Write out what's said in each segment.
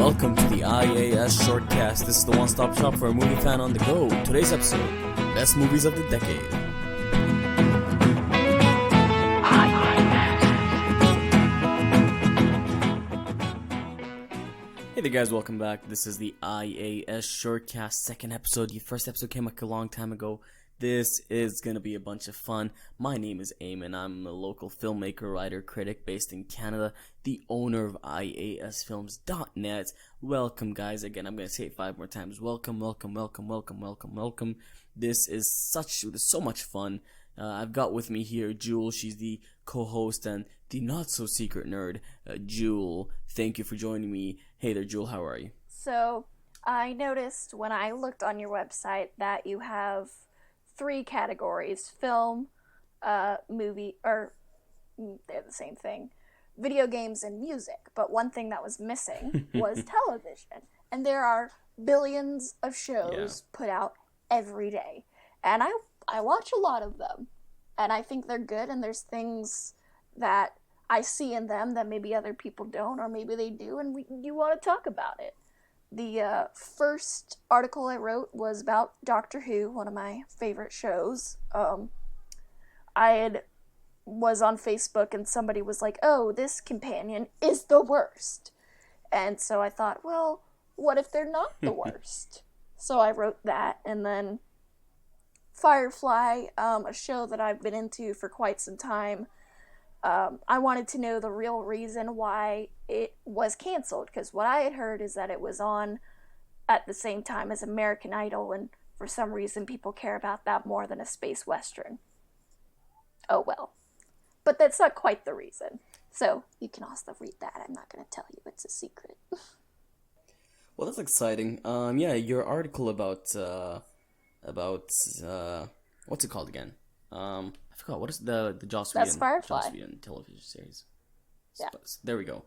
Welcome to the IAS Shortcast. This is the one-stop shop for a movie fan on the go. Today's episode, Best Movies of the Decade. Hey there guys, welcome back. This is the IAS Shortcast second episode. The first episode came out a long time ago. This is going to be a bunch of fun. My name is Eamon. I'm a local filmmaker, writer, critic based in Canada, the owner of IASfilms.net. Welcome, guys. Again, I'm going to say it 5 more times. Welcome, welcome, welcome, welcome, welcome, welcome. This is so much fun. I've got with me here Jewel. She's the co-host and the not-so-secret nerd. Jewel, thank you for joining me. Hey there, Jewel. How are you? So, I noticed when I looked on your website that you have 3 categories: film, movie, or they're the same thing, video games and music. But one thing that was missing was television. And there are billions of shows put out every day. And I watch a lot of them. And I think they're good, and there's things that I see in them that maybe other people don't, or maybe they do, and you want to talk about it. The first article I wrote was about Doctor Who, one of my favorite shows. Was on Facebook and somebody was like, oh, this companion is the worst. And so I thought, well, what if they're not the worst? So I wrote that, and then Firefly, a show that I've been into for quite some time. I wanted to know the real reason why it was canceled, because what I had heard is that it was on at the same time as American Idol, and for some reason people care about that more than a space western. Oh well. But that's not quite the reason. So you can also read that. I'm not going to tell you. It's a secret. Well, that's exciting. Yeah, your article about what's it called again? I forgot. What is the Joss Whedon? That's Firefly. Joss Whedon television series. Yeah. There we go.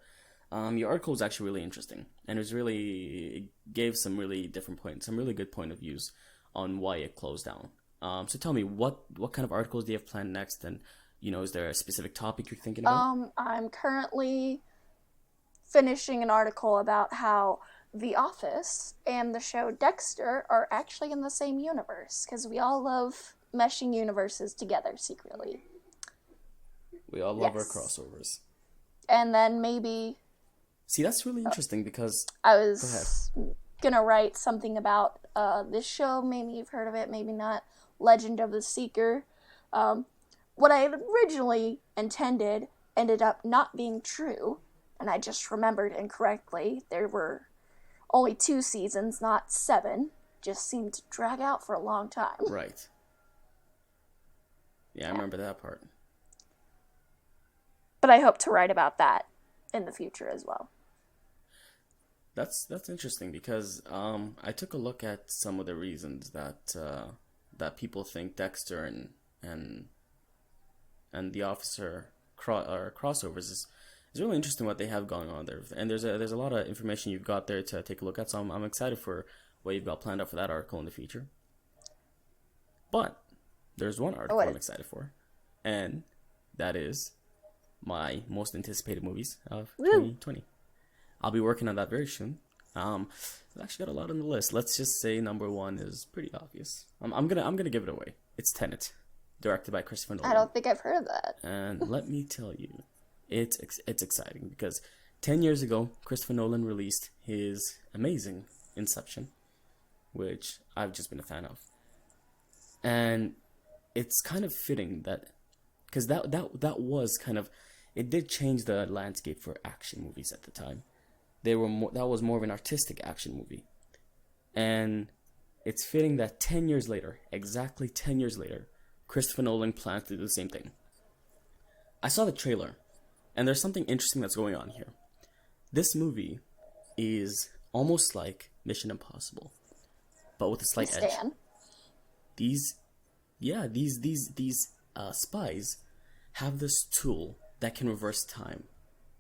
Your article was actually really interesting, and it gave some really different points, some really good point of views on why it closed down. So tell me, what kind of articles do you have planned next, and is there a specific topic you're thinking about? I'm currently finishing an article about how The Office and the show Dexter are actually in the same universe, because we all love meshing universes together secretly. We all love our crossovers. And then maybe... See, that's really interesting because... I was gonna write something about this show. Maybe you've heard of it, maybe not. Legend of the Seeker. What I had originally intended ended up not being true, and I just remembered incorrectly. There were only 2 seasons, not 7. Just seemed to drag out for a long time. Right. Yeah, I remember that part. But I hope to write about that in the future as well. That's interesting because I took a look at some of the reasons that people think Dexter and The Officer crossovers is really interesting what they have going on there. And there's a lot of information you've got there to take a look at. So I'm excited for what you've got planned out for that article in the future. But there's one article I'm excited for, and that is my most anticipated movies of 2020. I'll be working on that very soon. I've actually got a lot on the list. Let's just say number 1 is pretty obvious. I'm gonna give it away. It's Tenet, directed by Christopher Nolan. I don't think I've heard of that. And let me tell you, it's exciting because 10 years ago, Christopher Nolan released his amazing Inception, which I've just been a fan of. And it's kind of fitting that, because that was kind of, it did change the landscape for action movies at the time. That was more of an artistic action movie, and it's fitting that 10 years later, exactly 10 years later, Christopher Nolan plans to do the same thing. I saw the trailer, and there's something interesting that's going on here. This movie is almost like Mission Impossible, but with a slight edge. These spies have this tool that can reverse time.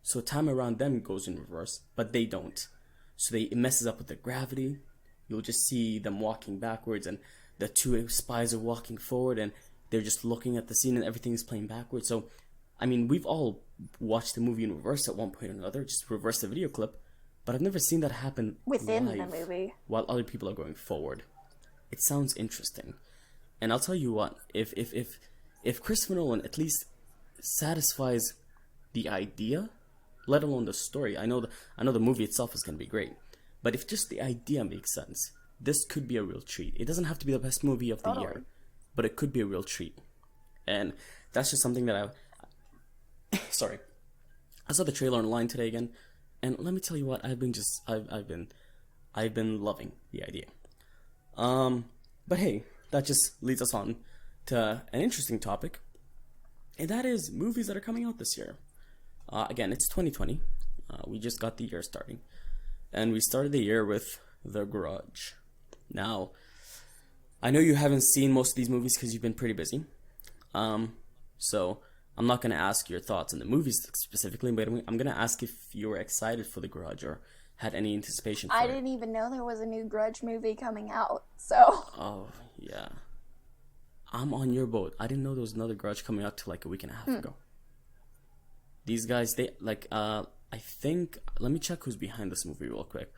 So time around them goes in reverse, but they don't. So it messes up with the gravity. You'll just see them walking backwards, and the 2 spies are walking forward, and they're just looking at the scene, and everything's playing backwards. So, I mean, we've all watched the movie in reverse at one point or another. Just reverse the video clip. but I've never seen that happen within the live movie. while other people are going forward. It sounds interesting. And I'll tell you what, if Christopher Nolan at least satisfies the idea, let alone the story, I know the movie itself is gonna be great, but if just the idea makes sense, this could be a real treat. It doesn't have to be the best movie of the Totally. year, but it could be a real treat. And that's just something that sorry, I saw the trailer online today again, and let me tell you what, I've been loving the idea. But hey, that just leads us on to an interesting topic, and that is movies that are coming out this year. Again, it's 2020. We just got the year starting, and we started the year with The Grudge. Now, I know you haven't seen most of these movies because you've been pretty busy. So I'm not going to ask your thoughts on the movies specifically, but I'm going to ask if you were excited for The Grudge or had any anticipation for I it. didn't even know there was a new Grudge movie coming out, so. Oh, yeah. I'm on your boat. I didn't know there was another Grudge coming out till like a week and a half ago. These guys, they, like, I think, let me check who's behind this movie real quick.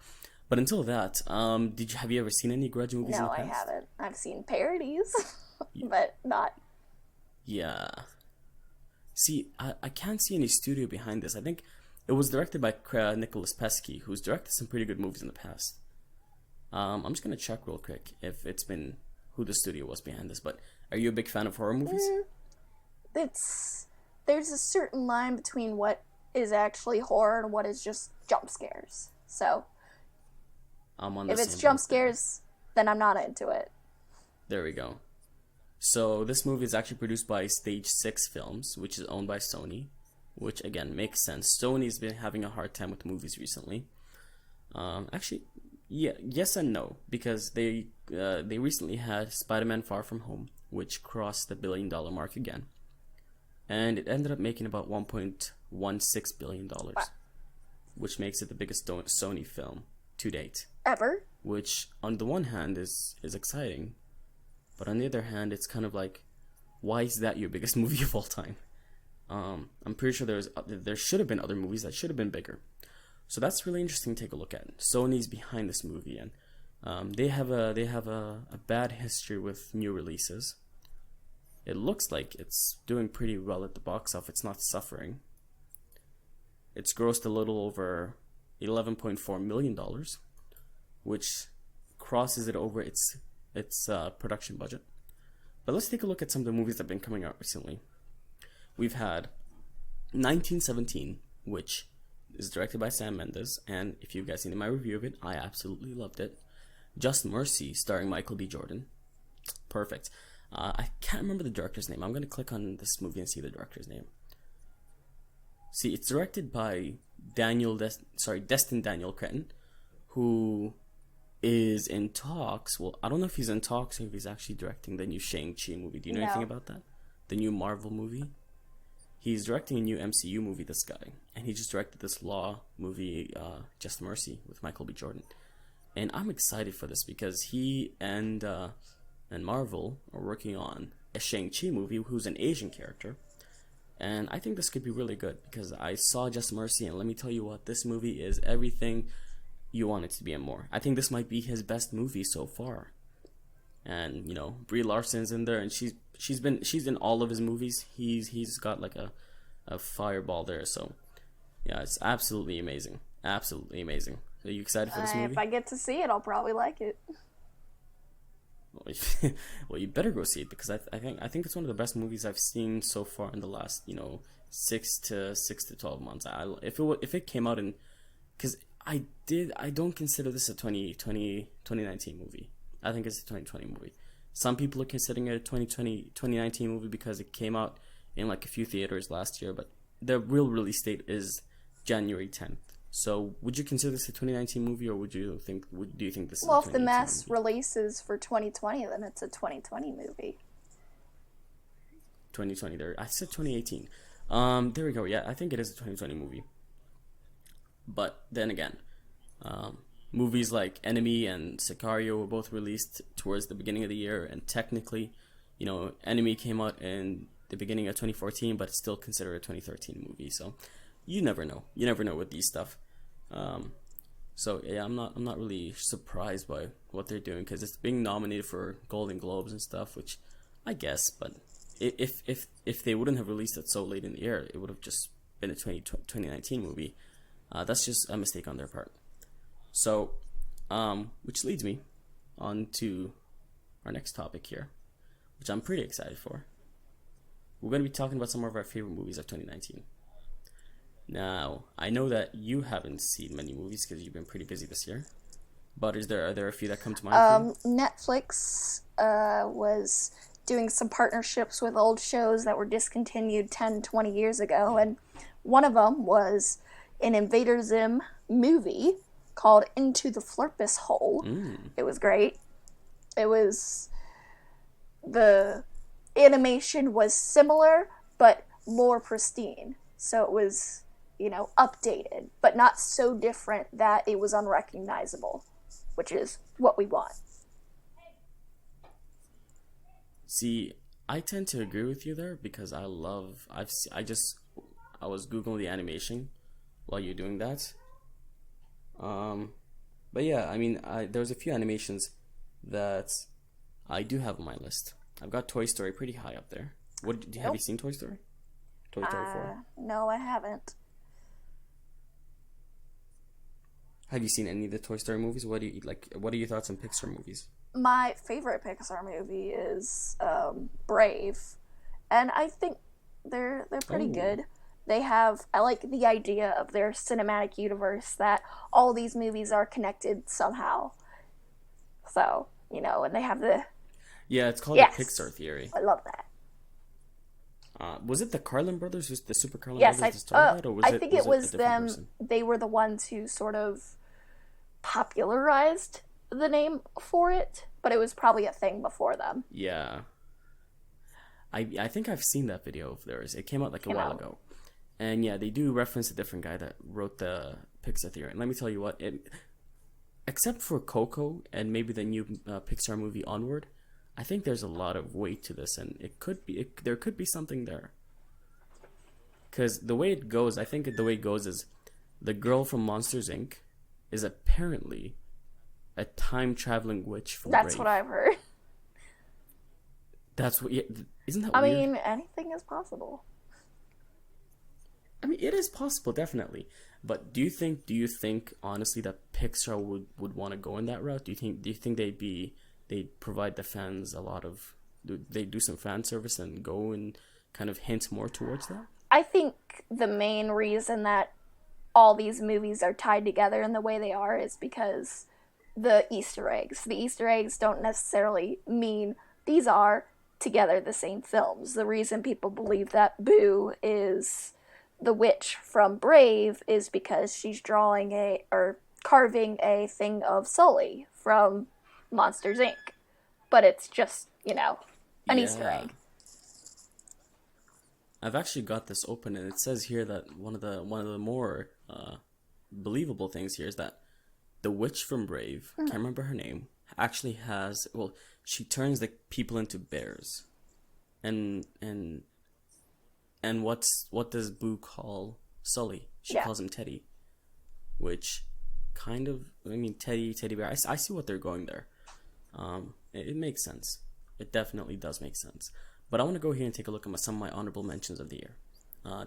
But until that, have you ever seen any Grudge movies in No, the I past? haven't. I've seen parodies, but not. Yeah. See, I can't see any studio behind this. I think it was directed by Nicholas Pesky, who's directed some pretty good movies in the past. I'm just gonna check real quick if it's been who the studio was behind this. But are you a big fan of horror movies? There's a certain line between what is actually horror and what is just jump scares. So I'm on the if it's same jump boat there. scares, then I'm not into it. There we go. So this movie is actually produced by Stage 6 Films, which is owned by Sony, which again makes sense. Sony's been having a hard time with movies recently. Actually, yeah, yes and no, because they recently had Spider-Man: Far From Home, which crossed the $1 billion mark again, and it ended up making about $1.16 billion, which makes it the biggest Sony film to date. Ever? Which, on the one hand, is exciting, but on the other hand, it's kind of like, why is that your biggest movie of all time? I'm pretty sure there should have been other movies that should have been bigger. So that's really interesting to take a look at. Sony's behind this movie, and they have a bad history with new releases. It looks like it's doing pretty well at the box office. It's not suffering. It's grossed a little over $11.4 million, which crosses it over its production budget. But let's take a look at some of the movies that have been coming out recently. We've had 1917, which is directed by Sam Mendes, and if you guys seen my review of it, I absolutely loved it. Just Mercy, starring Michael B. Jordan. Perfect. I can't remember the director's name. I'm going to click on this movie and see the director's name. See, it's directed by Destin Daniel Cretton, who is in talks. Well, I don't know if he's in talks or if he's actually directing the new Shang-Chi movie. Do you know No. anything about that? The new Marvel movie? He's directing a new MCU movie, this guy. And he just directed this Law movie, Just Mercy, with Michael B. Jordan. And I'm excited for this because he and Marvel are working on a Shang-Chi movie who's an Asian character. And I think this could be really good because I saw Just Mercy, and let me tell you what, this movie is everything you want it to be and more. I think this might be his best movie so far. And, you know, Brie Larson's in there, and she's in all of his movies. He's got like a fireball there, so yeah, it's absolutely amazing. Absolutely amazing. Are you excited for this movie? If I get to see it, I'll probably like it. Well, you better go see it because I think it's one of the best movies I've seen so far in the last 6 to 12 months. If it came out in, because I don't consider this a 2019 movie. I think it's a 2020 movie. Some people are considering it a 2019 movie because it came out in like a few theaters last year, but the real release date is January 10th. So, would you consider this a 2019 movie, or do you think this is Well, a if the 2018 mass movie? releases for 2020, then it's a 2020 movie. 2020 there. I said 2018. There we go. Yeah, I think it is a 2020 movie. But then again, movies like Enemy and Sicario were both released towards the beginning of the year, and technically, Enemy came out in the beginning of 2014, but it's still considered a 2013 movie. So, you never know. You never know with these stuff. So yeah, I'm not really surprised by what they're doing because it's being nominated for Golden Globes and stuff, which I guess. But if they wouldn't have released it so late in the year, it would have just been a 2019 movie. That's just a mistake on their part. So, which leads me on to our next topic here, which I'm pretty excited for. We're going to be talking about some of our favorite movies of 2019. Now, I know that you haven't seen many movies because you've been pretty busy this year. But are there a few that come to mind for you? Netflix was doing some partnerships with old shows that were discontinued 10, 20 years ago, and one of them was an Invader Zim movie called Into the Flurpus Hole. It was great. It was the animation was similar but more pristine. So it was, updated, but not so different that it was unrecognizable, which is what we want. See, I tend to agree with you there because I love. I was googling the animation while you're doing that. But yeah, I mean, there's a few animations that I do have on my list. I've got Toy Story pretty high up there. Have you seen Toy Story? Toy Story 4. No, I haven't. Have you seen any of the Toy Story movies? What do you like? What are your thoughts on Pixar movies? My favorite Pixar movie is Brave, and I think they're pretty good. I like the idea of their cinematic universe that all these movies are connected somehow. So, and they have the Yeah, it's called yes, the Pixar theory. I love that. Was it the Carlin brothers, the Super Carlin Yes, brothers that started that, or I think it was a different them. person? They were the ones who sort of popularized the name for it, but it was probably a thing before them. Yeah. I think I've seen that video of theirs. It came out like a while ago. And yeah, they do reference a different guy that wrote the Pixar theory. And let me tell you what, except for Coco and maybe the new Pixar movie Onward, I think there's a lot of weight to this, and there could be something there. Because the way it goes, I think the way it goes is the girl from Monsters Inc. is apparently a time-traveling witch from That's Brave. what I've heard. That's what. Yeah, isn't that I weird? mean, anything is possible. I mean, it is possible, definitely. But do you think honestly that Pixar would want to go in that route? Do you think they'd provide the fans a lot of they do some fan service and go and kind of hint more towards that? I think the main reason that all these movies are tied together in the way they are is because the Easter eggs. The Easter eggs don't necessarily mean these are together the same films. The reason people believe that Boo is the witch from Brave is because she's carving a thing of Sully from Monsters Inc. But it's just, an Easter egg. I've actually got this open, and it says here that one of the more believable things here is that the witch from Brave, can't remember her name, actually she turns the people into bears, and what does Boo call Sully? She calls him Teddy, which kind of, I mean, teddy bear. I see what they're going there. It makes sense. It definitely does make sense. But I want to go here and take a look at some of my honorable mentions of the year.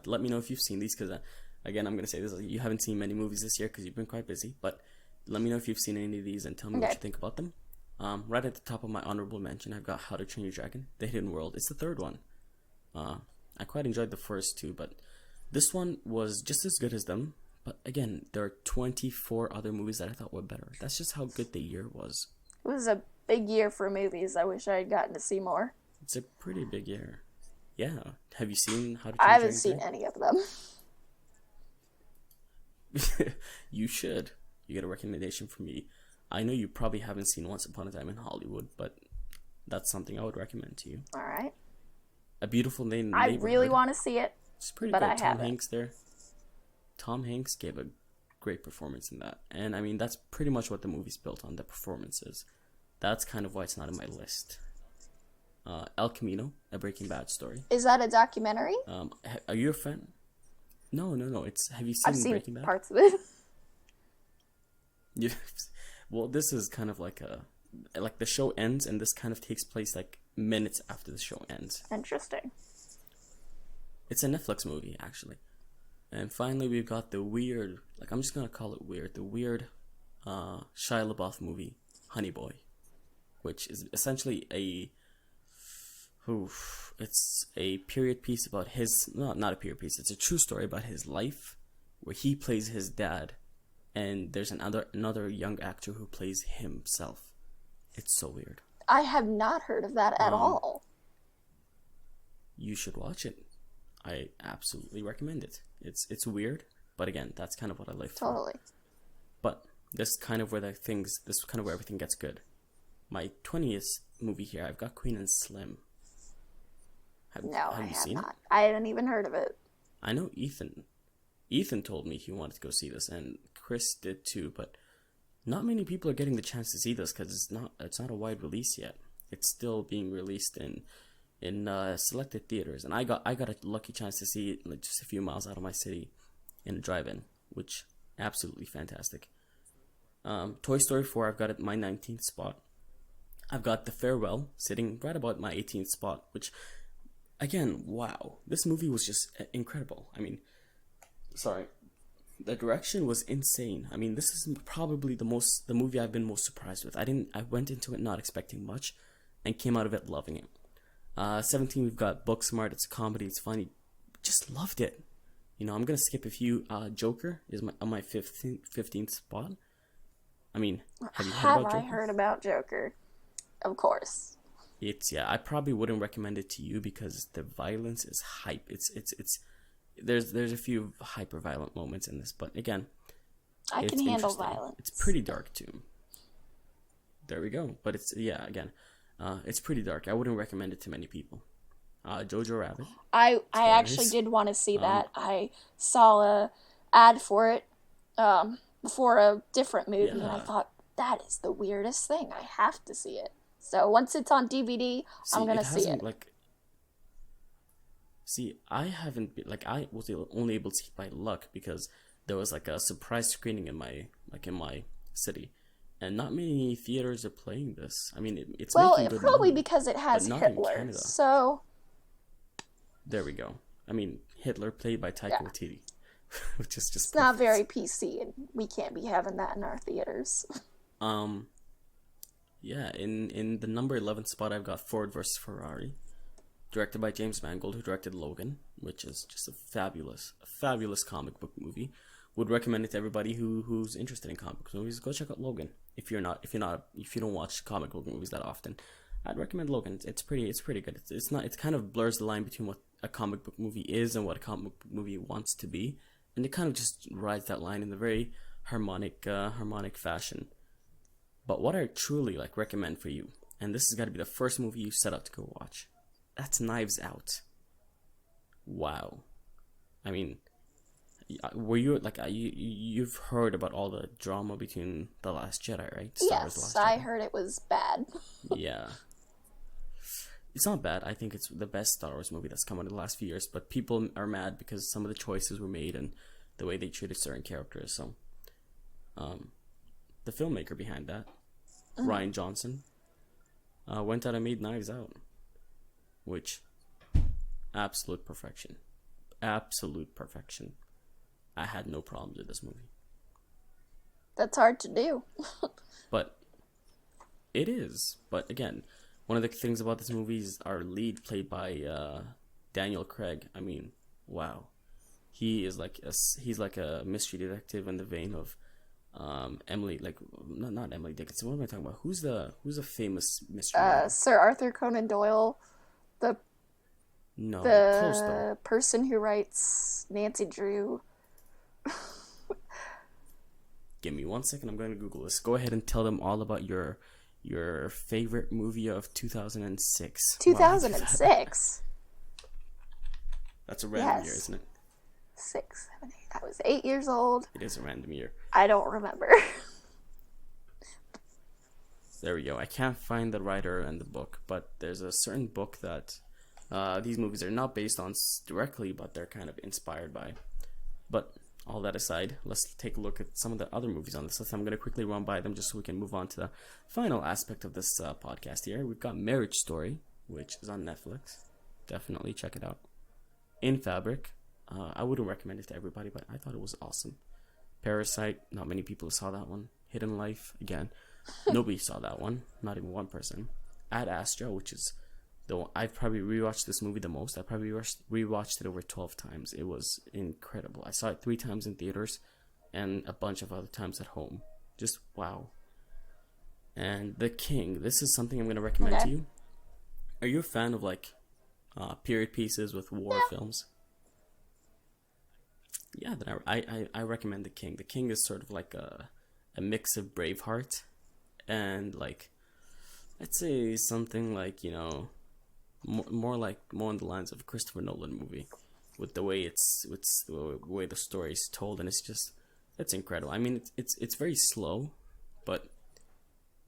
Let me know if you've seen these, because again, I'm going to say this: you haven't seen many movies this year because you've been quite busy. But let me know if you've seen any of these and tell me what you think about them. Right at the top of my honorable mention, I've got How to Train Your Dragon: The Hidden World. It's the third one. I quite enjoyed the first two, but this one was just as good as them. But again, there are 24 other movies that I thought were better. That's just how good the year was. It was a big year for movies. I wish I had gotten to see more. It's a pretty big year. Yeah. Have you seen How to Train Your Dragon? I haven't seen any of them. You should. You get a recommendation from me. I know you probably haven't seen Once Upon a Time in Hollywood, but that's something I would recommend to you. All right. A Beautiful Neighborhood. I really want to see it. It's pretty but good. I Tom haven't. Hanks there. Tom Hanks gave a great performance in that. And I mean, that's pretty much what the movie's built on, the performances. That's kind of why it's not in my list. El Camino, a Breaking Bad story. Is that a documentary? Are you a fan? No. Have you I've seen seen Breaking Bad? parts of it. You, well, this is kind of like the show ends, and this kind of takes place like minutes after the show ends. Interesting. It's a Netflix movie, actually. And finally, we've got the weird, like I'm just gonna call it weird, the weird Shia LaBeouf movie, Honey Boy, which is essentially it's a period piece about his, not a period piece, it's a true story about his life, where he plays his dad, and there's another young actor who plays himself. It's so weird. I have not heard of that at all. You should watch it. I absolutely recommend it. It's weird, but again, that's kind of what I live for. Totally. But this is kind of where everything gets good. My 20th movie here, I've got Queen and Slim. Have you seen it? I hadn't even heard of it. I know Ethan told me he wanted to go see this, and Chris did too, but not many people are getting the chance to see this because it's not a wide release yet. It's still being released in selected theaters, and I got a lucky chance to see it like just a few miles out of my city in a drive-in, which absolutely fantastic. Toy Story 4, I've got it my 19th spot. I've got The Farewell sitting right about my 18th spot, which again, wow, this movie was just incredible. I mean, sorry, the direction was insane. I mean, this is probably the movie I've been most surprised with. I went into it not expecting much, and came out of it loving it. 17, we've got Booksmart. It's a comedy. It's funny. Just loved it. You know, I'm gonna skip a few. Joker is on my 15th spot. I mean, have you heard about Joker? Have I heard about Joker? Of course. I probably wouldn't recommend it to you because the violence is hype. There's a few hyper violent moments in this, but again, I can handle violence. It's pretty dark too. There we go. But it's pretty dark. I wouldn't recommend it to many people. Jojo Rabbit. I actually did want to see that. I saw a ad for it before a different movie, and I thought, that is the weirdest thing. I have to see it. So once it's on DVD, I'm going to see it. I haven't been, I was only able to see it by luck because there was like a surprise screening in my city. And not many theaters are playing this. I mean, it's making good probably money, because it has Hitler. So there we go. I mean, Hitler played by Taika Waititi, which is just not very PC, and we can't be having that in our theaters. Yeah. In the number 11 spot, I've got Ford vs Ferrari, directed by James Mangold, who directed Logan, which is just a fabulous comic book movie. Would recommend it to everybody who's interested in comic book movies. Go check out Logan. If you don't watch comic book movies that often, I'd recommend Logan. It's pretty good. It kind of blurs the line between what a comic book movie is and what a comic book movie wants to be, and it kind of just rides that line in a very harmonic fashion. But what I truly recommend for you, and this has got to be the first movie you set out to go watch, that's Knives Out. Wow, I mean, were you you've heard about all the drama between The Last Jedi, right? Yes, I heard it was bad. Yeah. It's not bad. I think it's the best Star Wars movie that's come out in the last few years, but people are mad because some of the choices were made and the way they treated certain characters. So, the filmmaker behind that, Rian Johnson, went out and made Knives Out, which, absolute perfection. Absolute perfection. I had no problems with this movie. That's hard to do. But it is. But again, one of the things about this movie is our lead, played by Daniel Craig. I mean, wow, he's like a mystery detective in the vein of Emily, not Emily Dickinson. What am I talking about? Who's the famous mystery? Sir Arthur Conan Doyle, the close though. Person who writes Nancy Drew. Give me 1 second. I'm going to Google this. Go ahead and tell them all about your favorite movie of 2006. 2006. That's a random year, isn't it? 6, 7, 8. I was 8 years old. It is a random year. I don't remember. There we go. I can't find the writer and the book, but there's a certain book that these movies are not based on directly, but they're kind of inspired by. But all that aside, let's take a look at some of the other movies on this list. I'm going to quickly run by them just so we can move on to the final aspect of this podcast here. We've got Marriage Story, which is on Netflix. Definitely check it out. In Fabric. I wouldn't recommend it to everybody, but I thought it was awesome. Parasite, not many people saw that one. Hidden Life, again, nobody saw that one. Not even one person. Ad Astra, which is I've probably rewatched this movie the most. I probably rewatched it over 12 times. It was incredible. I saw it 3 times in theaters and a bunch of other times at home. Just wow. And The King. This is something I'm going to recommend to you. Are you a fan of like period pieces with war films? Yeah, then I recommend The King. The King is sort of like a mix of Braveheart and like, let's say something like, you know, more on the lines of a Christopher Nolan movie, with the way the way the story is told, and it's incredible. I mean, it's very slow, but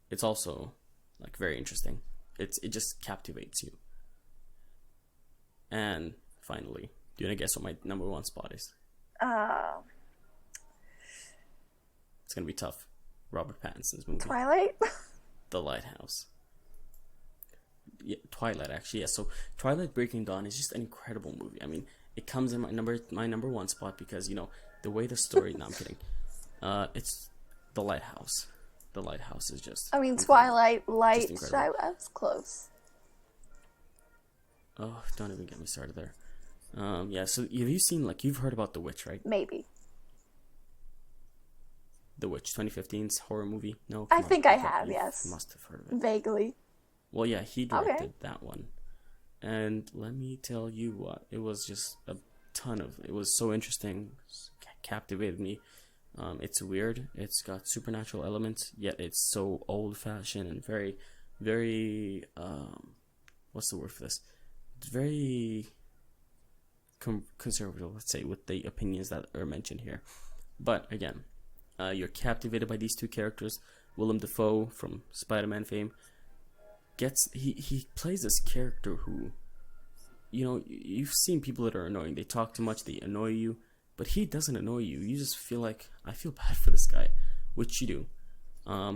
it's also like very interesting. It just captivates you. And finally, do you want to guess what my number 1 spot is? It's gonna be tough. Robert Pattinson's movie. Twilight? The Lighthouse. Yeah, Twilight, actually. Yeah, so Twilight Breaking Dawn is just an incredible movie. I mean, it comes in my number 1 spot because, you know, the way the story... No, I'm kidding. It's The Lighthouse. The Lighthouse is just... I mean, Twilight, Light, I was close. Oh, don't even get me started there. Yeah, so have you seen, like, you've heard about The Witch, right? Maybe. The Witch, 2015's horror movie? No? I think I have, yes. You must have heard of it. Vaguely. Well, yeah, he directed that one. And let me tell you what, it was just it was so interesting, captivated me. It's weird, it's got supernatural elements, yet it's so old-fashioned and very, very, what's the word for this? It's very conservative, let's say, with the opinions that are mentioned here. But again, you're captivated by these 2 characters. Willem Dafoe from Spider-Man fame he plays this character who, you know, you've seen people that are annoying. They talk too much, they annoy you, but he doesn't annoy you. You just feel like, I feel bad for this guy, which you do.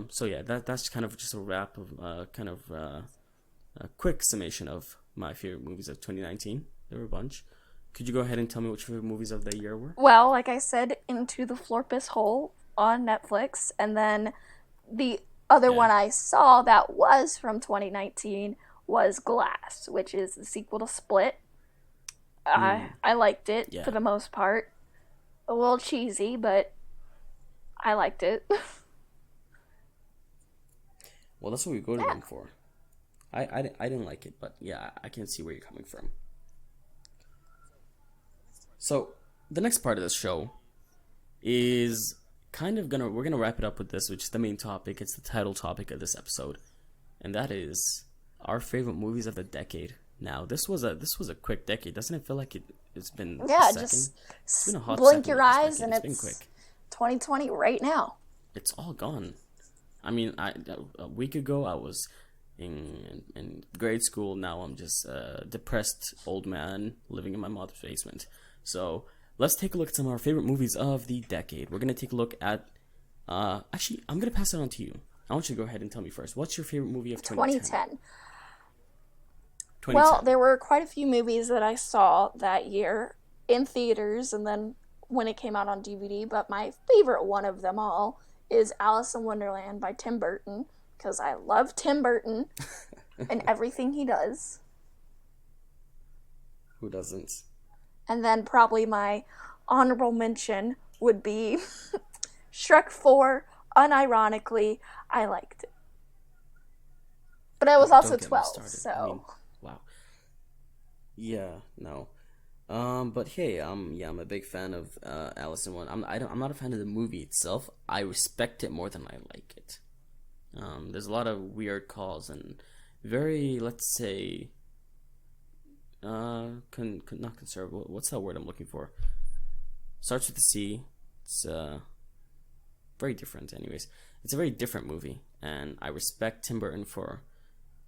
So yeah, that's kind of just a wrap of a quick summation of my favorite movies of 2019. There were a bunch. Could you go ahead and tell me which favorite movies of the year were? Well, like I said, Into the Florpus Hole on Netflix, and then the other one I saw that was from 2019 was Glass, which is the sequel to Split. I liked it for the most part. A little cheesy, but I liked it. Well, that's what we go to them for. I didn't like it, but yeah, I can see where you're coming from. So, the next part of this show is we're gonna wrap it up with this, which is the main topic. It's the title topic of this episode, and that is our favorite movies of the decade. Now, this was a quick decade. Doesn't it feel like it's been just it's been a hot blink second your eyes and been quick. 2020 right now. It's all gone. I mean, a week ago I was in grade school. Now I'm just a depressed old man living in my mother's basement. So let's take a look at some of our favorite movies of the decade. We're gonna take a look at. Actually, I'm gonna pass it on to you. I want you to go ahead and tell me first. What's your favorite movie of 2010? 2010. Well, there were quite a few movies that I saw that year in theaters, and then when it came out on DVD. But my favorite one of them all is Alice in Wonderland by Tim Burton, because I love Tim Burton and everything he does. Who doesn't? And then probably my honorable mention would be Shrek 4. Unironically, I liked it. But I was also 12, so... I mean, wow. Yeah, no. But hey, yeah, I'm a big fan of Alice in Wonderland. I'm not a fan of the movie itself. I respect it more than I like it. There's a lot of weird calls and very, let's say, not conservative. What's that word I'm looking for? Starts with a C. It's very different. Anyways, it's a very different movie, and I respect Tim Burton for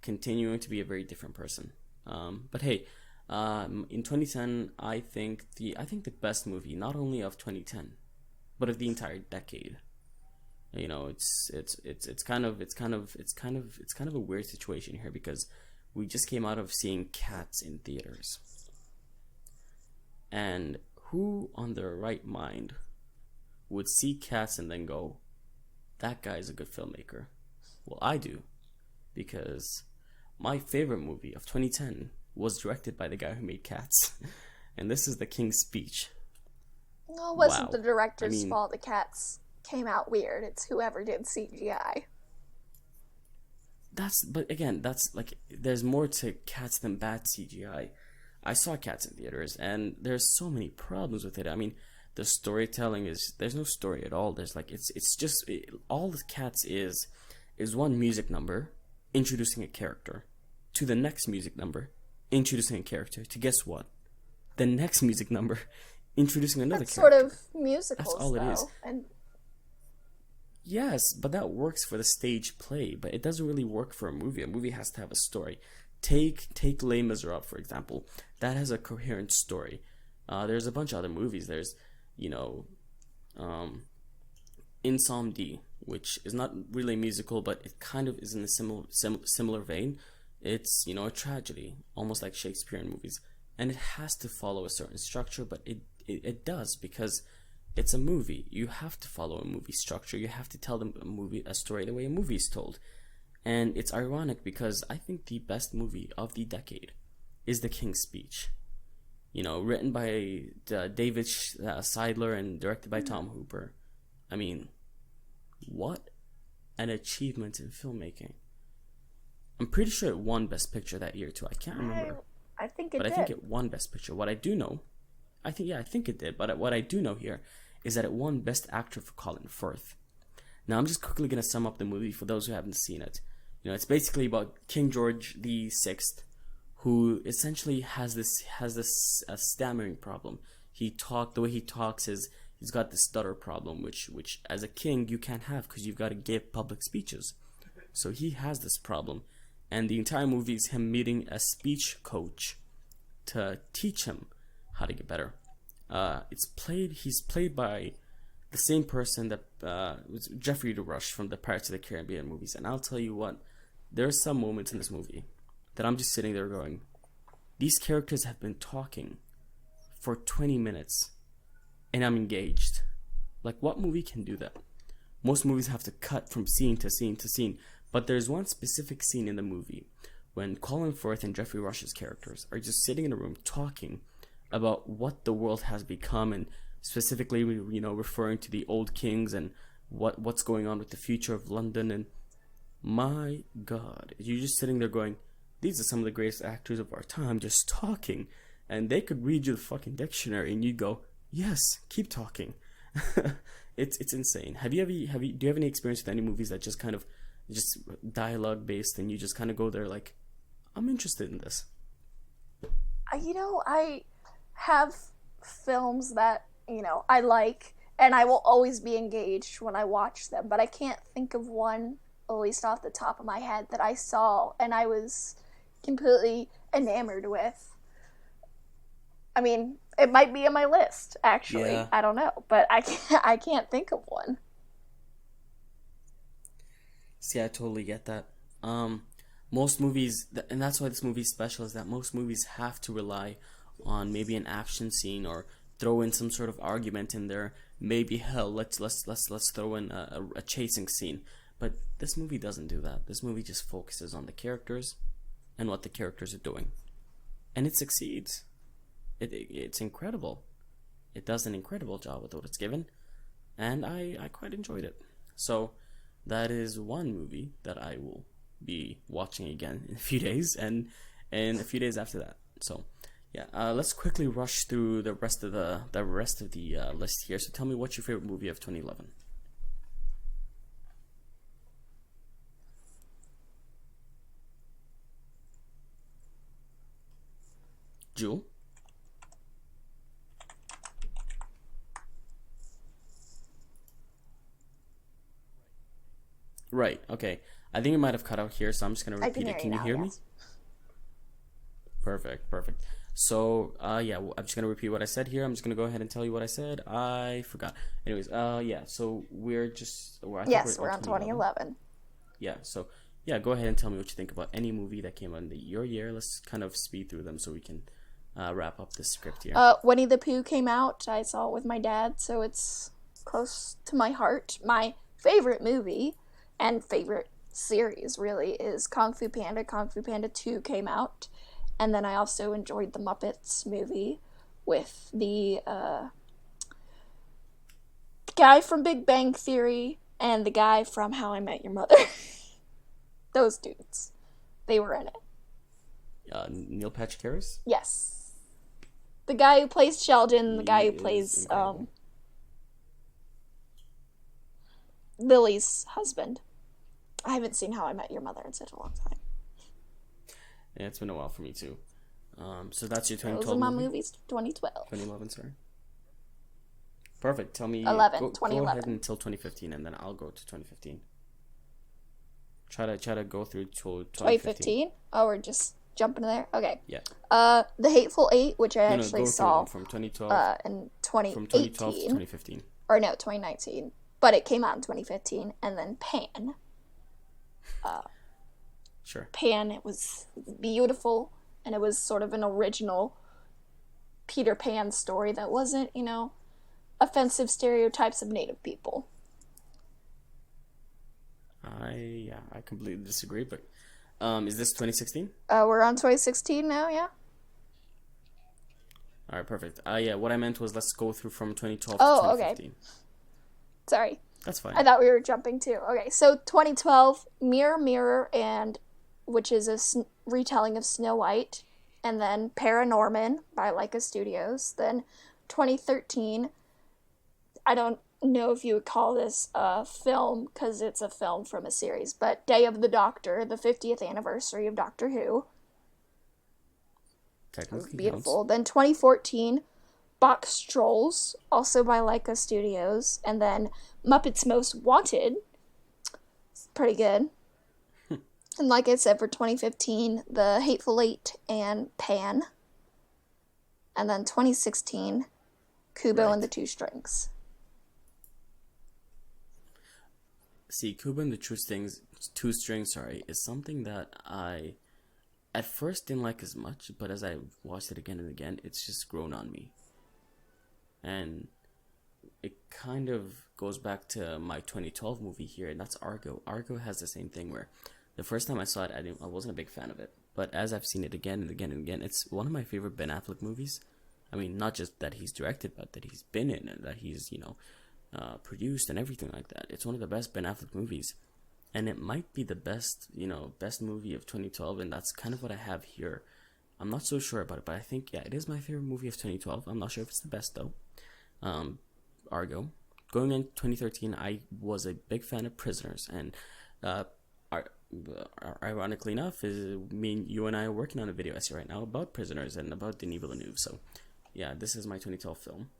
continuing to be a very different person. But hey, in 2010, I think the best movie, not only of 2010, but of the entire decade. You know, it's kind of a weird situation here because we just came out of seeing Cats in theaters, and who on their right mind would see Cats and then go, "That guy's a good filmmaker"? Well, I do, because my favorite movie of 2010 was directed by the guy who made Cats, and this is The King's Speech. Well, it wasn't the Wow. I director's mean, fault the cats came out weird. It's whoever did CGI. but again, that's like, there's more to Cats than bad CGI. I saw Cats in theaters, and there's so many problems with it. I mean, the storytelling there's no story at all. There's like, it's just all the Cats is one music number introducing a character to the next music number introducing a character to, guess what? The next music number introducing another That's sort character. of That's musicals, all it is. though. And Yes, but that works for the stage play, but it doesn't really work for a movie. A movie has to have a story. Take Les Miserables, for example. That has a coherent story. There's a bunch of other movies. There's, you know, um, Insomnie, which is not really a musical, but it kind of is in a similar vein. It's, you know, a tragedy, almost like Shakespearean movies, and it has to follow a certain structure, but it does because it's a movie. You have to follow a movie structure. You have to tell them a story the way a movie is told. And it's ironic because I think the best movie of the decade is The King's Speech. You know, written by David Seidler and directed by Tom Hooper. I mean, what an achievement in filmmaking. I'm pretty sure it won Best Picture that year too. I can't I, remember, I think it but I did. think it won Best Picture. What I do know, I think it did. But what I do know here is that it won Best Actor for Colin Firth. Now I'm just quickly gonna sum up the movie for those who haven't seen it. You know, it's basically about King George the Sixth, who essentially has this stammering problem. The way he talks is he's got this stutter problem, which as a king you can't have because you've got to give public speeches. So he has this problem, and the entire movie is him meeting a speech coach to teach him how to get better. He's played by the same person that was Jeffrey Rush from the Pirates of the Caribbean movies, and I'll tell you what, there are some moments in this movie that I'm just sitting there going, these characters have been talking for 20 minutes, and I'm engaged. Like, what movie can do that? Most movies have to cut from scene to scene to scene, but there's one specific scene in the movie when Colin Firth and Jeffrey Rush's characters are just sitting in a room talking about what the world has become, and specifically, you know, referring to the old kings and what's going on with the future of London. And my God, you're just sitting there going, these are some of the greatest actors of our time just talking, and they could read you the fucking dictionary, and you'd go, yes, keep talking. It's insane. Do you have any experience with any movies that just kind of just dialogue based, and you just kind of go there like, I'm interested in this? I have films that, I like, and I will always be engaged when I watch them, but I can't think of one, at least off the top of my head, that I saw and I was completely enamored with. I mean, it might be on my list, actually. Yeah. I don't know, but I can't think of one. See, I totally get that. Most movies, and that's why this movie's special, is that most movies have to rely on maybe an action scene or throw in some sort of argument in there. Maybe hell, let's throw in a chasing scene. But this movie doesn't do that. This movie just focuses on the characters and what the characters are doing, and it succeeds. It's incredible. It does an incredible job with what it's given, and I quite enjoyed it. So that is one movie that I will be watching again in a few days, and a few days after that. So yeah, let's quickly rush through the rest of the list here. So tell me, what's your favorite movie of 2011? Jewel? Right. Okay. I think it might have cut out here, so I'm just gonna I can repeat hear it. you Can you now, hear me? yes. Perfect. Perfect. So, yeah, I'm just gonna repeat what I said here. I'm just gonna go ahead and tell you what I said. I forgot. Anyways, yeah. So I think we're Yes, on we're on 2011. 2011. Yeah. So, yeah, go ahead and tell me what you think about any movie that came out in your year. Let's kind of speed through them so we can wrap up this script here. Winnie the Pooh came out. I saw it with my dad, so it's close to my heart. My favorite movie and favorite series really is Kung Fu Panda. Kung Fu Panda 2 came out. And then I also enjoyed the Muppets movie with the guy from Big Bang Theory and the guy from How I Met Your Mother. Those dudes. They were in it. Neil Patrick Harris. Yes. The guy who plays Sheldon, the He guy who is plays incredible. Lily's husband. I haven't seen How I Met Your Mother in such a long time. Yeah, it's been a while for me too. So that's your Those 2012 are my movie? movies, 2012. 2011, sorry. Perfect. Tell me. 11, Go ahead 2011. until 2015, and then I'll go to 2015. Try to go through to 2015. 2015? Oh, we're just jumping there? Okay. Yeah. The Hateful Eight, which I No, actually go through saw them from 2012 in from 2012 to 2018. 2015. Or no, 2019. But it came out in 2015. And then Pan. Sure. Pan, it was beautiful. And it was sort of an original Peter Pan story that wasn't, offensive stereotypes of Native people. I completely disagree, but is this 2016? We're on 2016 now, yeah? All right, perfect. Yeah, what I meant was let's go through from 2012 Oh, to okay. 2015. Sorry. That's fine. I thought we were jumping too. Okay, so 2012, Mirror Mirror, and which is a retelling of Snow White, and then Paranorman by Leica Studios. Then 2013, I don't know if you would call this a film because it's a film from a series, but Day of the Doctor, the 50th anniversary of Doctor Who. Technically Beautiful. counts. Then 2014, Box Trolls, also by Leica Studios, and then Muppets Most Wanted. It's pretty good. And like I said, for 2015, The Hateful Eight and Pan. And then 2016, Kubo Right. and the Two Strings. See, Cuba and the Two Strings, sorry, is something that I at first didn't like as much, but as I watched it again and again, it's just grown on me. And it kind of goes back to my 2012 movie here, and that's Argo. Argo has the same thing where the first time I saw it, I wasn't a big fan of it. But as I've seen it again and again and again, it's one of my favorite Ben Affleck movies. I mean, not just that he's directed, but that he's been in and that he's, produced and everything like that. It's one of the best Ben Affleck movies. And it might be the best movie of 2012, and that's kind of what I have here. I'm not so sure about it, but I think, yeah, it is my favorite movie of 2012. I'm not sure if it's the best, though. Argo. Going in 2013, I was a big fan of Prisoners, and ironically enough, you and I are working on a video essay right now about Prisoners and about Denis Villeneuve. So, yeah, this is my 2012 film.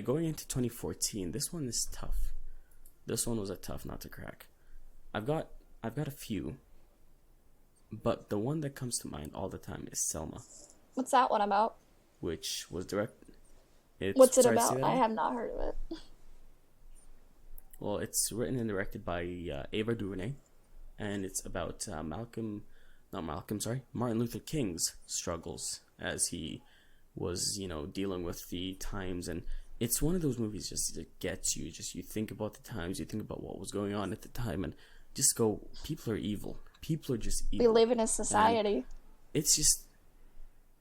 Going into 2014, this one is tough. This one was a tough nut to crack. I've got a few, but the one that comes to mind all the time is Selma, What's that one about? which was directed. What's it about? I have not heard of it. Well, it's written and directed by Ava DuVernay, and it's about Martin Luther King's struggles as he was, dealing with the times. And it's one of those movies just that gets you. Just you think about the times, you think about what was going on at the time, and just go, people are evil. People are just evil. We live in a society. And it's just,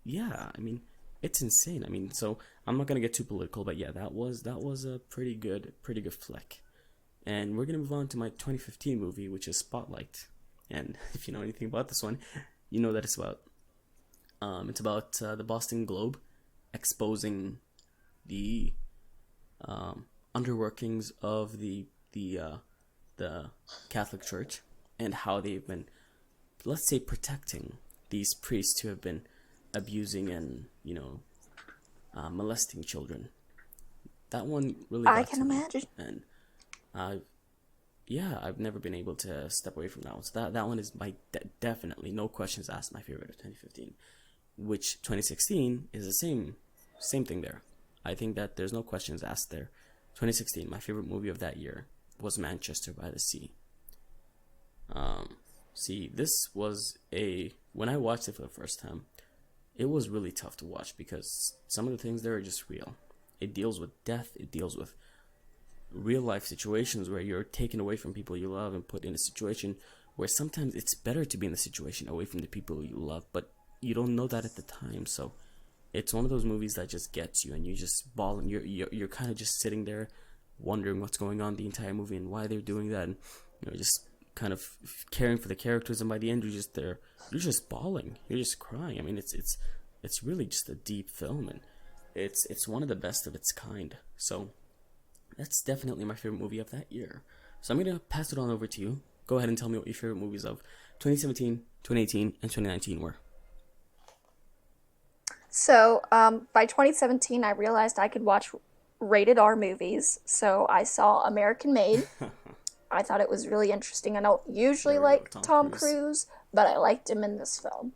yeah, I mean, it's insane. I mean, so I'm not gonna get too political, but yeah, that was a pretty good flick. And we're gonna move on to my 2015 movie, which is Spotlight. And if you know anything about this one, you know that it's about the Boston Globe exposing the underworkings of the Catholic Church and how they've been, let's say, protecting these priests who have been abusing and molesting children. That one really got I can to me. imagine. And I've never been able to step away from that one. So that one is definitely, no questions asked, my favorite of 2015. which 2016 is the same thing there. I think that there's no questions asked there. 2016, my favorite movie of that year was Manchester by the Sea. See, this was when I watched it for the first time, it was really tough to watch because some of the things there are just real. It deals with death, it deals with real life situations where you're taken away from people you love and put in a situation where sometimes it's better to be in the situation away from the people you love, but you don't know that at the time. So it's one of those movies that just gets you, and you just bawl, and you're kind of just sitting there wondering what's going on the entire movie and why they're doing that, and just kind of caring for the characters. And by the end, you're just bawling, you're just crying. I mean, it's really just a deep film, and it's one of the best of its kind. So that's definitely my favorite movie of that year. So I'm gonna pass it on over to you. Go ahead and tell me what your favorite movies of 2017, 2018, and 2019 were. So, by 2017, I realized I could watch rated R movies. So, I saw American Made. I thought it was really interesting. I don't usually There we go, like Tom Cruise, but I liked him in this film.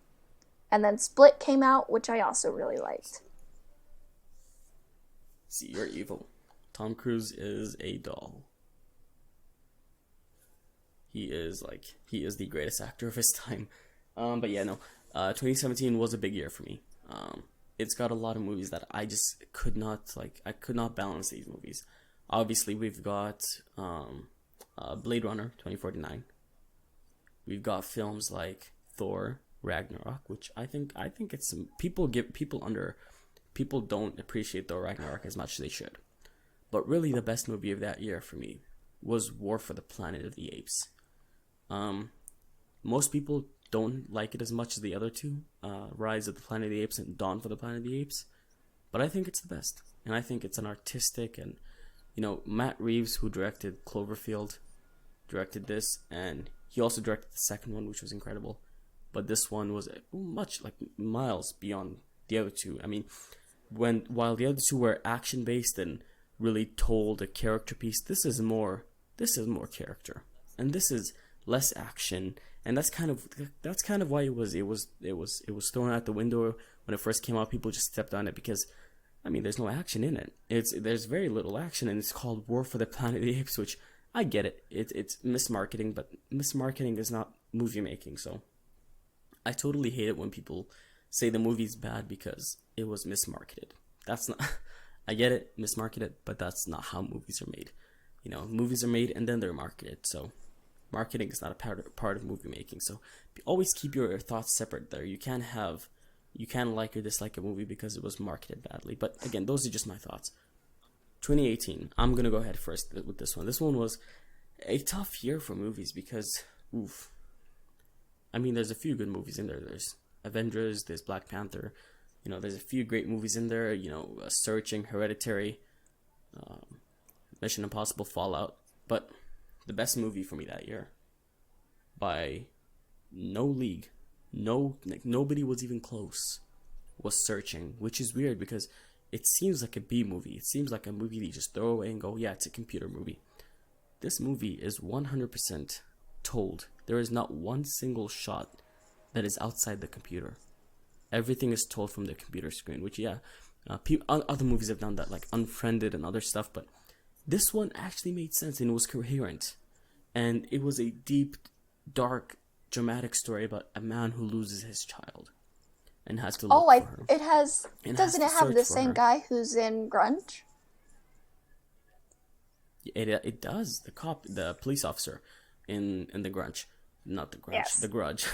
And then Split came out, which I also really liked. See, you're evil. Tom Cruise is a doll. He is the greatest actor of his time. But yeah, no. 2017 was a big year for me. It's got a lot of movies that I just could not balance these movies. Obviously, we've got Blade Runner 2049. We've got films like Thor Ragnarok, which I think it's some people don't appreciate Thor Ragnarok as much as they should. But really, the best movie of that year for me was War for the Planet of the Apes. Most people don't like it as much as the other two, Rise of the Planet of the Apes and Dawn for the Planet of the Apes. But I think it's the best. And I think it's an artistic, and, Matt Reeves, who directed Cloverfield, directed this, and he also directed the second one, which was incredible. But this one was much, miles beyond the other two. I mean, while the other two were action-based and really told a character piece, this is more character. And this is less action, and that's kind of why it was thrown out the window when it first came out. People just stepped on it because, I mean, there's no action in it. There's very little action, and it's called War for the Planet of the Apes, which I get it. It's mismarketing, but mismarketing is not movie making. So I totally hate it when people say the movie's bad because it was mismarketed. That's not. I get it, mismarketed, but that's not how movies are made. Movies are made and then they're marketed. So marketing is not a part of movie making. So always keep your thoughts separate there. You can't like or dislike a movie because it was marketed badly. But again, those are just my thoughts. 2018, I'm going to go ahead first with this one. This one was a tough year for movies because, I mean, there's a few good movies in there. There's Avengers, there's Black Panther. There's a few great movies in there. Searching, Hereditary, Mission Impossible, Fallout. But the best movie for me that year, by no league, nobody was even close, was Searching, which is weird because it seems like a B movie. It seems like a movie that you just throw away and go, yeah, it's a computer movie. This movie is 100% told. There is not one single shot that is outside the computer. Everything is told from the computer screen, which, yeah, other movies have done that, like Unfriended and other stuff, but this one actually made sense and it was coherent. And it was a deep, dark, dramatic story about a man who loses his child and has to look for her. It has. Doesn't it have the same guy who's in Grunge? It does. The police officer in the Grunge, not the Grunge, yes. The Grudge.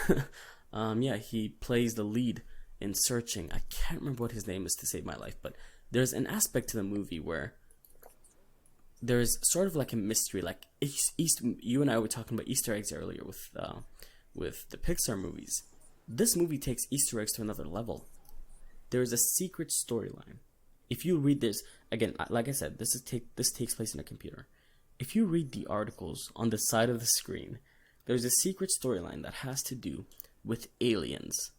Yeah, he plays the lead in Searching. I can't remember what his name is to save my life, but there's an aspect to the movie where there's sort of like a mystery, like you and I were talking about Easter eggs earlier with the Pixar movies. This movie takes Easter eggs to another level. There is a secret storyline. If you read this, again, like I said, this takes place in a computer. If you read the articles on the side of the screen, there's a secret storyline that has to do with aliens.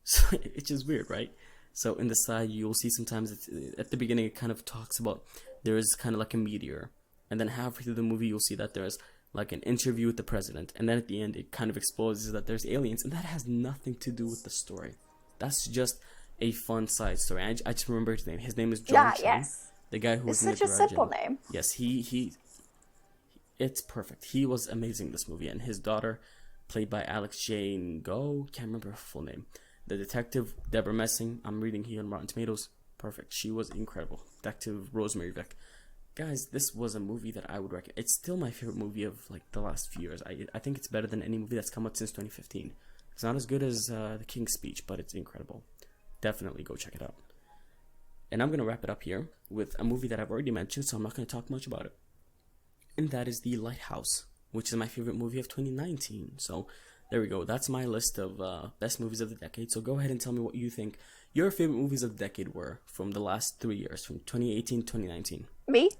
So it's just weird, right? So in the side, you'll see sometimes at the beginning it kind of talks about there is kind of like a meteor, and then halfway through the movie you'll see that there's like an interview with the president, and then at the end it kind of exposes that there's aliens, and that has nothing to do with the story. That's just a fun side story. I just remember his name. His name is John Yeah, Chen, yes. the guy who It's was in the such a garage. simple name. Yes, it's perfect. He was amazing in this movie, and his daughter, played by Alex Jane Go, can't remember her full name. The detective, Deborah Messing, I'm reading here on Rotten Tomatoes, perfect. She was incredible. Detective Rosemary Vick. Guys, this was a movie that I would recommend. It's still my favorite movie of like the last few years. I think it's better than any movie that's come out since 2015. It's not as good as The King's Speech, but it's incredible. Definitely go check it out. And I'm going to wrap it up here with a movie that I've already mentioned, so I'm not going to talk much about it. And that is The Lighthouse, which is my favorite movie of 2019. So there we go. That's my list of best movies of the decade. So go ahead and tell me what you think your favorite movies of the decade were from the last 3 years, from 2018 to 2019. Me?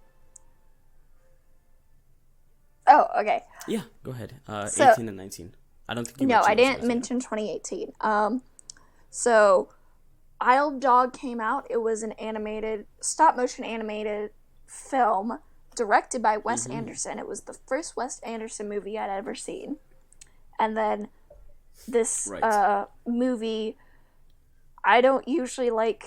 Oh, okay. Yeah, go ahead. So, 18 and 19. I don't think you no, mentioned I those didn't ones yet. mention 2018. So Isle of Dog came out. It was an animated, stop motion animated film directed by Wes Anderson. It was the first Wes Anderson movie I'd ever seen. And then this movie, I don't usually like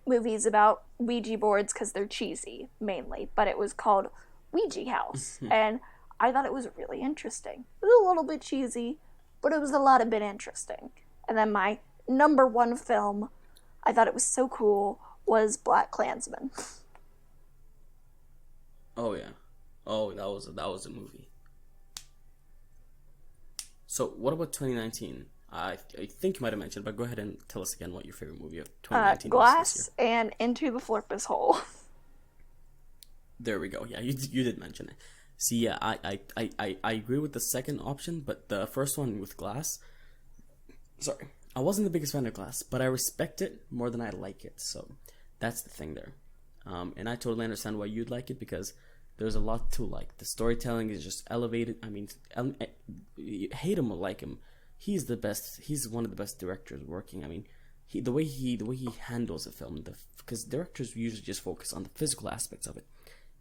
movies about Ouija boards because they're cheesy, mainly. But it was called Ouija House. And I thought it was really interesting. It was a little bit cheesy, but it was a lot of bit interesting. And then my number one film, I thought it was so cool, was Black Klansman. Oh yeah. Oh, that was a movie. So what about 2019? I think you might have mentioned, but go ahead and tell us again what your favorite movie of 2019 was Glass this year. and Into the Florpus Hole. There we go. Yeah, you did mention it. See, yeah, I agree with the second option, but the first one with Glass, sorry, I wasn't the biggest fan of Glass, but I respect it more than I like it, so that's the thing there. And I totally understand why you'd like it, because there's a lot to like. The storytelling is just elevated. I mean, hate him or like him, he's the best. He's one of the best directors working. I mean, the way he handles a film, because directors usually just focus on the physical aspects of it.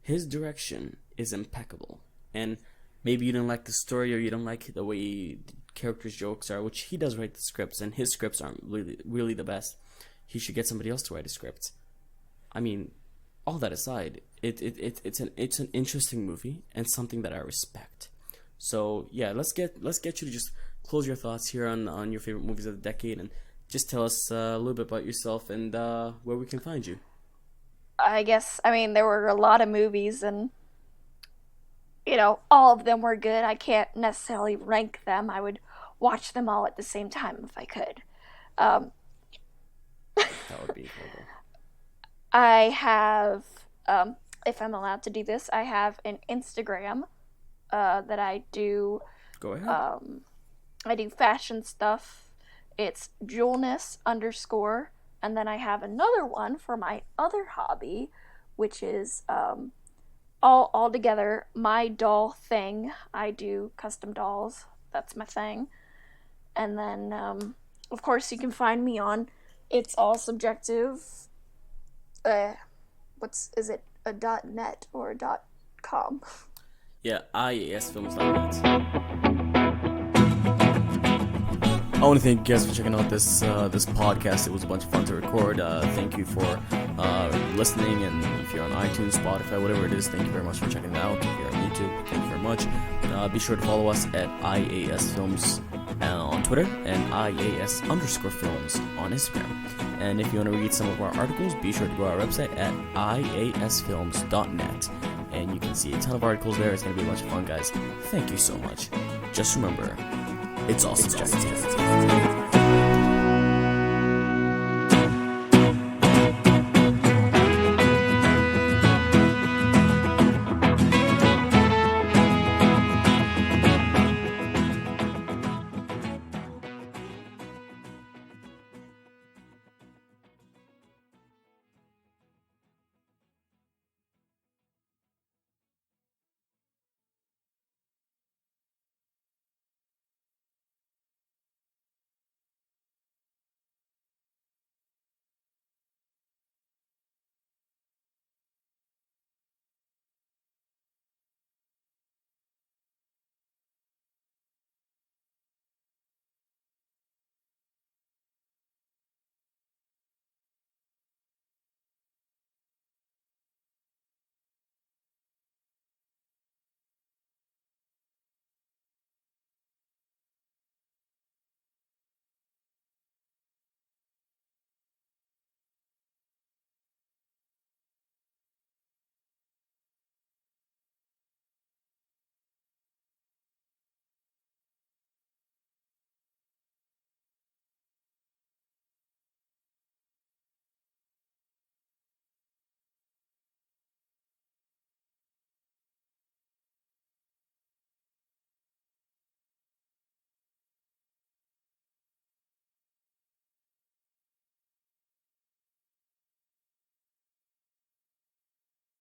His direction is impeccable, and maybe you don't like the story, or you don't like the way the characters' jokes are, which he does write the scripts, and his scripts aren't really the best. He should get somebody else to write a script. I mean, all that aside, it's an interesting movie and something that I respect. So yeah, let's get you to just close your thoughts here on your favorite movies of the decade, and just tell us a little bit about yourself and where we can find you. I guess, I mean, there were a lot of movies, and, you know, all of them were good. I can't necessarily rank them. I would watch them all at the same time if I could. That would be incredible. I have, if I'm allowed to do this, I have an Instagram that I do. Go ahead. I do fashion stuff. It's Jewelness _ and then I have another one for my other hobby, which is all together my doll thing. I do custom dolls. That's my thing. And then, of course, you can find me on It's All Subjective. Is it a .net or a .com? Yeah, IAS Films.net. I want to thank you guys for checking out this podcast. It was a bunch of fun to record. Thank you for listening, and if you're on iTunes, Spotify, whatever it is, thank you very much for checking it out. If you're on YouTube, thank you very much. Be sure to follow us at IAS Films on Twitter and IAS_films on Instagram. And if you want to read some of our articles, be sure to go to our website at iasfilms.net. And you can see a ton of articles there. It's going to be a bunch of fun, guys. Thank you so much. Just remember, it's all subjective.